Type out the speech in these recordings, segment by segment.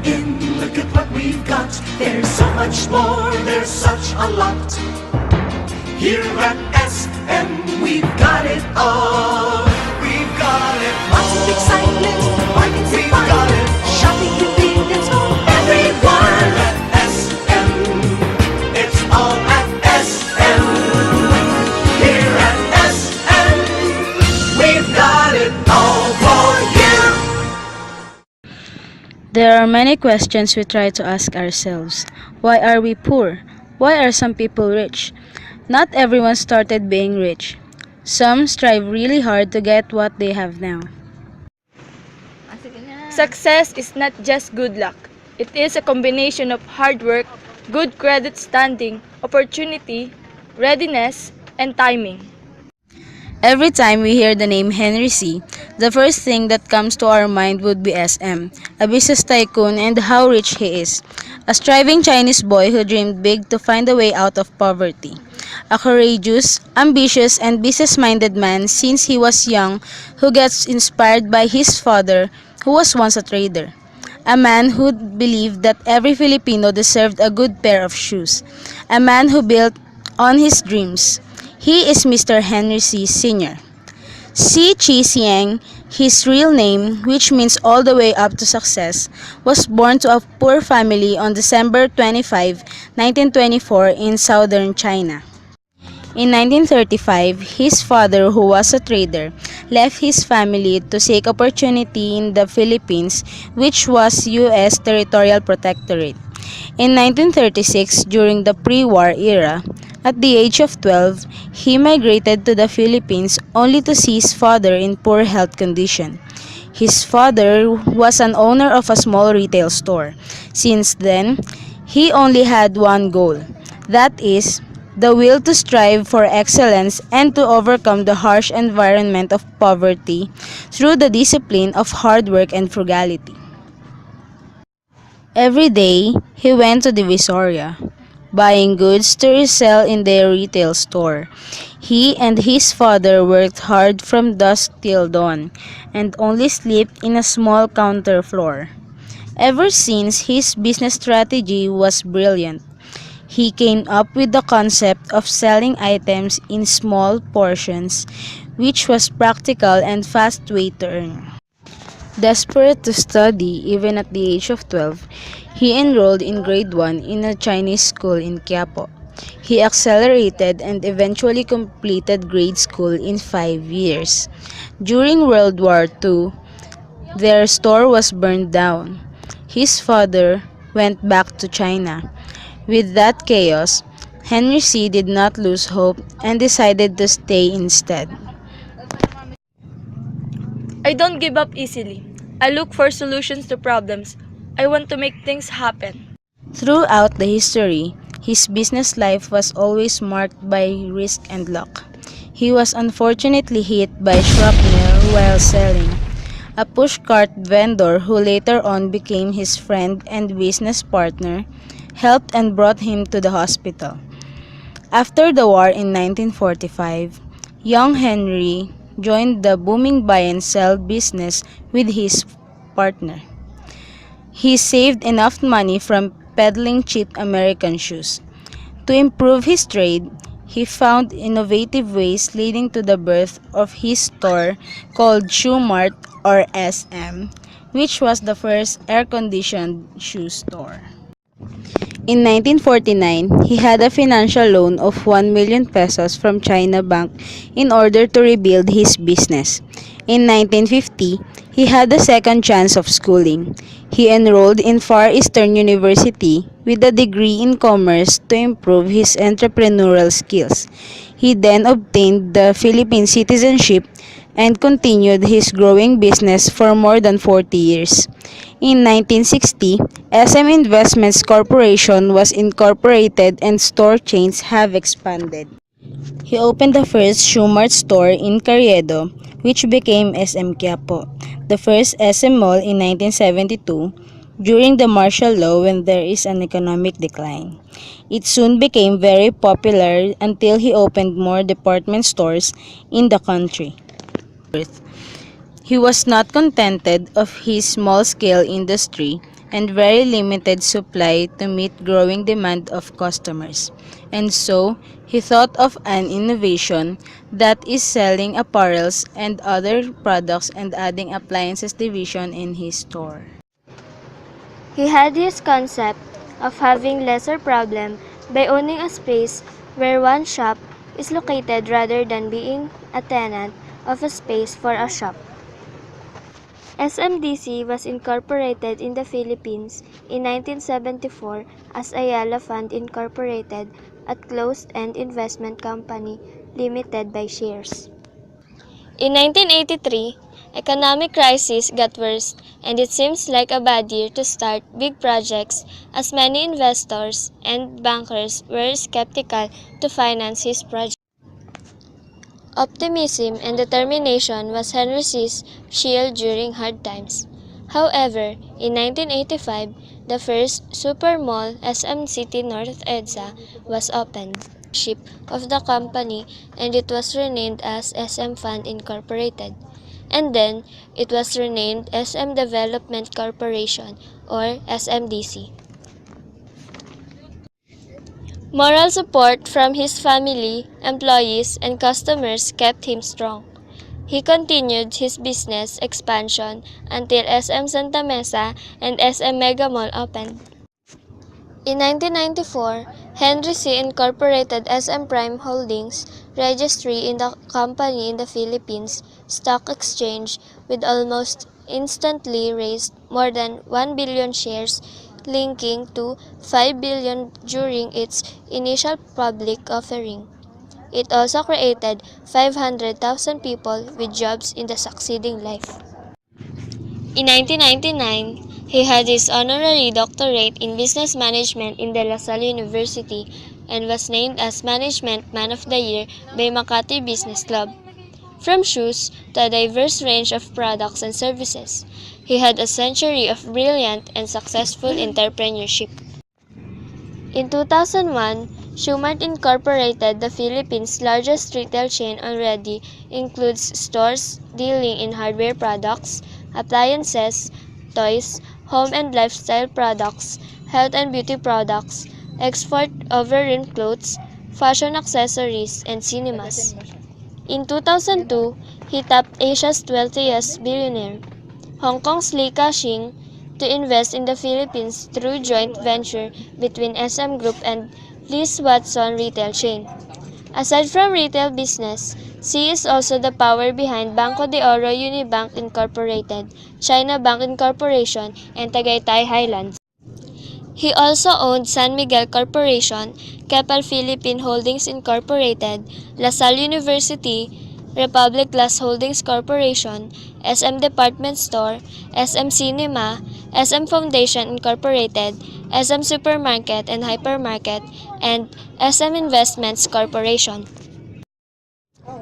in, look at what we've got. There's so much more, there's such a lot. Here at SM, we've got it all. We've got it all. Lots of excitement, bargains and fun. Shopping convenience for everyone. At SM, it's all at SM. Here at SM, we've got it all for you. There are many questions we try to ask ourselves. Why are we poor? Why are some people rich? Not everyone started being rich. Some strive really hard to get what they have now. Success is not just good luck. It is a combination of hard work, good credit standing, opportunity, readiness, and timing. Every time we hear the name Henry C., the first thing that comes to our mind would be SM, a business tycoon and how rich he is. A striving Chinese boy who dreamed big to find a way out of poverty. A courageous, ambitious, and business-minded man since he was young who gets inspired by his father who was once a trader. A man who believed that every Filipino deserved a good pair of shoes. A man who built on his dreams. He is Mr. Henry C. Sr. C. Chi Siang, his real name, which means all the way up to success, was born to a poor family on December 25, 1924 in southern China. In 1935, his father, who was a trader, left his family to seek opportunity in the Philippines, which was U.S. territorial protectorate. In 1936, during the pre-war era, at the age of 12, he migrated to the Philippines only to see his father in poor health condition. His father was an owner of a small retail store. Since then, he only had one goal, that is, the will to strive for excellence and to overcome the harsh environment of poverty through the discipline of hard work and frugality. Every day, he went to Divisoria, buying goods to resell in their retail store. He and his father worked hard from dusk till dawn, and only slept in a small counter floor. Ever since, his business strategy was brilliant. He came up with the concept of selling items in small portions, which was practical and fast way to earn. Desperate to study even at the age of 12, he enrolled in grade 1 in a Chinese school in Quiapo. He accelerated and eventually completed grade school in 5 years. During World War II, their store was burned down. His father went back to China. With that chaos, Henry C. did not lose hope and decided to stay instead. I don't give up easily. I look for solutions to problems. I want to make things happen. Throughout the history, his business life was always marked by risk and luck. He was unfortunately hit by shrapnel while selling. A pushcart vendor who later on became his friend and business partner helped and brought him to the hospital. After the war in 1945, young Henry joined the booming buy and sell business with his partner. He saved enough money from peddling cheap American shoes. To improve his trade, he found innovative ways leading to the birth of his store called Shoe Mart or SM, which was the first air-conditioned shoe store. In 1949, he had a financial loan of 1 million pesos from China Bank in order to rebuild his business. In 1950, he had a second chance of schooling. He enrolled in Far Eastern University with a degree in commerce to improve his entrepreneurial skills. He then obtained the Philippine citizenship and continued his growing business for more than 40 years. In 1960, SM Investments Corporation was incorporated and store chains have expanded. He opened the first Shoe Mart store in Carriedo, which became SM Quiapo, the first SM mall in 1972, during the martial law when there is an economic decline. It soon became very popular until he opened more department stores in the country. He was not contented of his small-scale industry and very limited supply to meet growing demand of customers. And so, he thought of an innovation that is selling apparels and other products and adding appliances division in his store. He had his concept of having lesser problem by owning a space where one shop is located rather than being a tenant of a space for a shop. SMDC was incorporated in the Philippines in 1974 as Ayala Fund Incorporated, a closed-end investment company limited by shares. In 1983, economic crisis got worse and it seems like a bad year to start big projects as many investors and bankers were skeptical to finance his project. Optimism and determination was Henry C's shield during hard times. However, in 1985, the first super mall, SM City North EDSA, was opened. Ship of the company and it was renamed as SM Fund Incorporated. And then, it was renamed SM Development Corporation or SMDC. Moral support from his family, employees, and customers kept him strong. He continued his business expansion until SM Santa Mesa and SM Mega Mall opened. In 1994, Henry C. incorporated SM Prime Holdings, registry in the company in the Philippines Stock Exchange, with almost instantly raised more than 1 billion shares, linking to 5 billion during its initial public offering. It also created 500,000 people with jobs in the succeeding life. In 1999, he had his honorary doctorate in business management in De La Salle University and was named as Management Man of the Year by Makati Business Club. From shoes to a diverse range of products and services, he had a century of brilliant and successful entrepreneurship. In 2001, Shoemart Incorporated, the Philippines' largest retail chain already, includes stores dealing in hardware products, appliances, toys, home and lifestyle products, health and beauty products, export over-rim clothes, fashion accessories, and cinemas. In 2002, he tapped Asia's wealthiest billionaire, Hong Kong's Li Ka-shing, to invest in the Philippines through joint venture between SM Group and Liz Watson retail chain. Aside from retail business, C is also the power behind Banco de Oro Unibank Incorporated, China Bank Incorporation, and Tagaytay Highlands. He also owned San Miguel Corporation, Keppel Philippine Holdings Incorporated, LaSalle University, Republic Glass Holdings Corporation, SM Department Store, SM Cinema, SM Foundation Incorporated, SM Supermarket and Hypermarket, and SM Investments Corporation.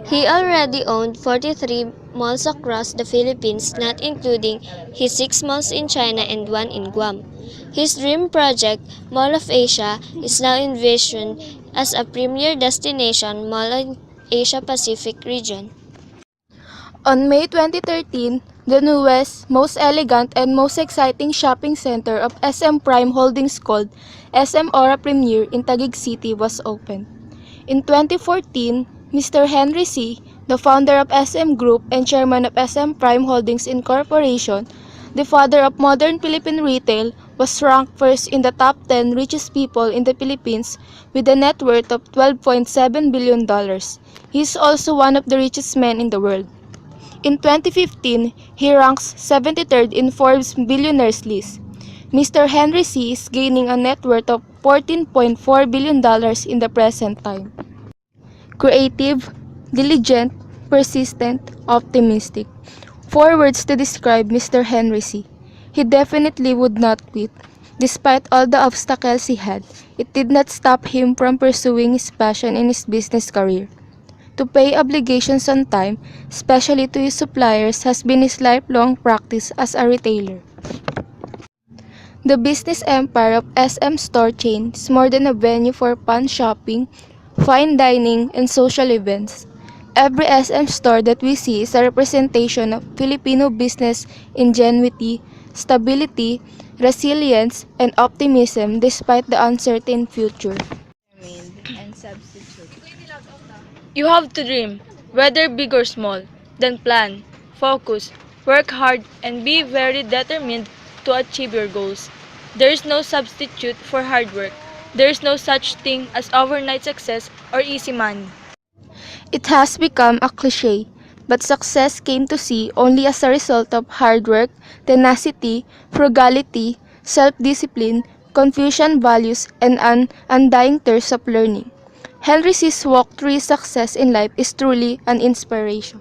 He already owned 43 malls across the Philippines, not including his 6 malls in China and 1 in Guam. His dream project, Mall of Asia, is now envisioned as a premier destination mall in Asia-Pacific region. On May 2013, the newest, most elegant, and most exciting shopping center of SM Prime Holdings called SM Aura Premier in Taguig City was opened. In 2014, Mr. Henry C., the founder of SM Group and chairman of SM Prime Holdings Incorporation, the father of modern Philippine retail, was ranked first in the top 10 richest people in the Philippines with a net worth of $12.7 billion. He is also one of the richest men in the world. In 2015, he ranks 73rd in Forbes Billionaires list. Mr. Henry C. is gaining a net worth of $14.4 billion in the present time. Creative, diligent, persistent, optimistic. 4 words to describe Mr. Henry C. He definitely would not quit. Despite all the obstacles he had, it did not stop him from pursuing his passion in his business career. To pay obligations on time, especially to his suppliers, has been his lifelong practice as a retailer. The business empire of SM Store Chain is more than a venue for fun shopping, fine dining, and social events. Every SM store that we see is a representation of Filipino business ingenuity, stability, resilience, and optimism despite the uncertain future. You have to dream, whether big or small, then plan, focus, work hard, and be very determined to achieve your goals. There is no substitute for hard work. There is no such thing as overnight success or easy money. It has become a cliche, but success came to see only as a result of hard work, tenacity, frugality, self-discipline, Confucian values, and an undying thirst of learning. Henry C's walk through his success in life is truly an inspiration.